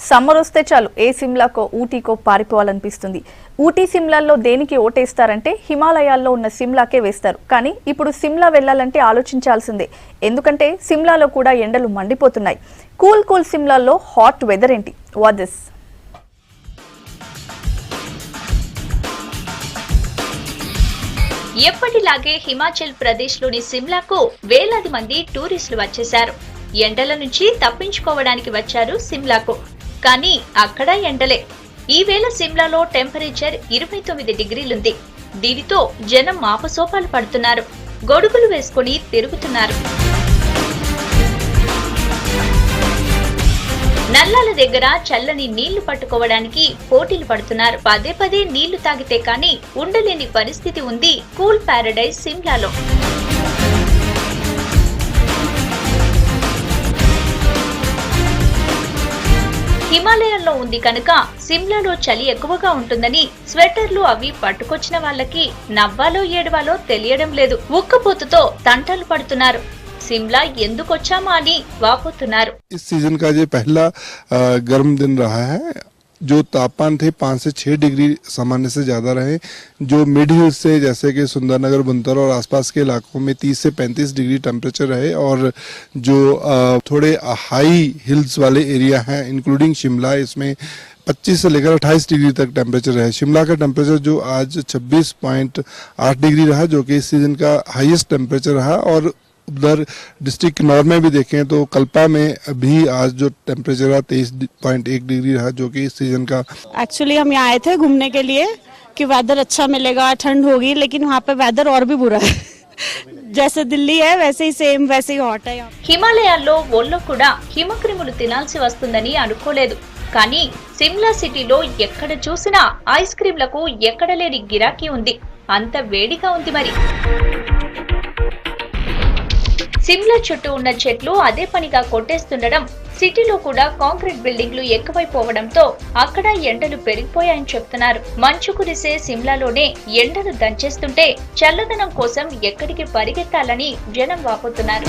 Summer వస్తే చాలు ఏ సిమ్లాకో ఊటీకో పారిపోవాలనిపిస్తుంది. ఊటీ సిమ్లాల్లో దేనికి ఓటేస్తారంటే హిమాలయాల్లో ఉన్న సిమ్లాకే వేస్తారు. కానీ ఇప్పుడు సిమ్లా వెళ్లాలంటే ఆలోచించాల్సిందే. ఎందుకంటే సిమ్లాలో కూడా ఎండలు మండిపోతున్నాయి. కూల్ సిమ్లాల్లో హాట్ వెదర్ ఏంటి? What this? ఎప్పటిలాగే హిమాచల్ ప్రదేశ్ లోని సిమ్లాకు వేలాది మంది టూరిస్టులు వచ్చేశారు. ఎండల నుంచి తప్పించుకోవడానికి వచ్చారు సిమ్లాకు. కానీ అక్కడ ఎండలే. ఈవేళ సిమ్లాలో టెంపరేచర్ 29 డిగ్రీలుంది. దీనితో జనం మాపసోపాలు పడుతున్నారు. గొడుగులు వేసుకుని తిరుగుతున్నారు. నల్లాల దగ్గర చల్లని నీళ్లు పట్టుకోవడానికి పోటీలు పడుతున్నారు. పదే పదే నీళ్లు తాగితే కానీ ఉండలేని పరిస్థితి ఉంది కూల్ ప్యారడైజ్ సిమ్లాలో. హిమాలయాల్లో ఉంది కనుక సిమ్లాలో చలి ఎక్కువగా ఉంటుందని స్వెటర్లు అవి పట్టుకొచ్చిన వాళ్ళకి నవ్వాలో ఏడవాలో తెలియడం లేదు. ఉక్కపోతుతో తంటలు పడుతున్నారు. सिमला ఎందుకొచ్చామా అని వాపోతున్నారు. इस सीजन का ये पहला गर्म दिन रहा है. जो तापमान थे 5 से 6 डिग्री सामान्य से ज्यादा रहे. जो मिड हिल्स से जैसे कि सुंदरनगर, बुनतर और आसपास के इलाकों में 30 से 35 डिग्री टेम्परेचर रहे. और जो थोड़े हाई हिल्स वाले एरिया हैं इंक्लूडिंग शिमला, इसमें 25 से लेकर 28 डिग्री तक टेम्परेचर है. शिमला का टेम्परेचर जो आज 26.8 डिग्री रहा, जो कि इस सीजन का हाईएस्ट टेम्परेचर रहा. और उधर डिस्ट्रिक्ट किन्नौर में भी देखें तो कल्पा में अभी आज जो टेम्परेचर रहा 23.1 डिग्री रहा, जो कि इस सीजन का. एक्चुअली हम यहाँ आए थे घूमने के लिए कि वेदर अच्छा मिलेगा, ठंड होगी, लेकिन वहाँ पे वेदर और भी बुरा है. जैसे दिल्ली है वैसे ही सेम, वैसे ही हॉट है. హిమాలయాల్లో ఒళ్ళో కూడా హిమక్రిములు తినాల్సి వస్తుందని అనుకోలేదు. కానీ సిమ్లా సిటీలో ఎక్కడ చూసినా ఐస్ క్రీంలకు ఎక్కడ లేని గిరాకీ ఉంది. అంత వేడిగా ఉంది మరి. సిమ్లా చుట్టూ ఉన్న చెట్లు అదే పనిగా కొట్టేస్తుండడం, సిటీలో కూడా కాంక్రీట్ బిల్డింగ్లు ఎక్కువైపోవడంతో అక్కడ ఎండలు పెరిగిపోయాయని చెప్తున్నారు. మంచు కురిసే సిమ్లాలోనే ఎండలు దంచేస్తుంటే చల్లదనం కోసం ఎక్కడికి పరిగెత్తాలని జనం వాపోతున్నారు.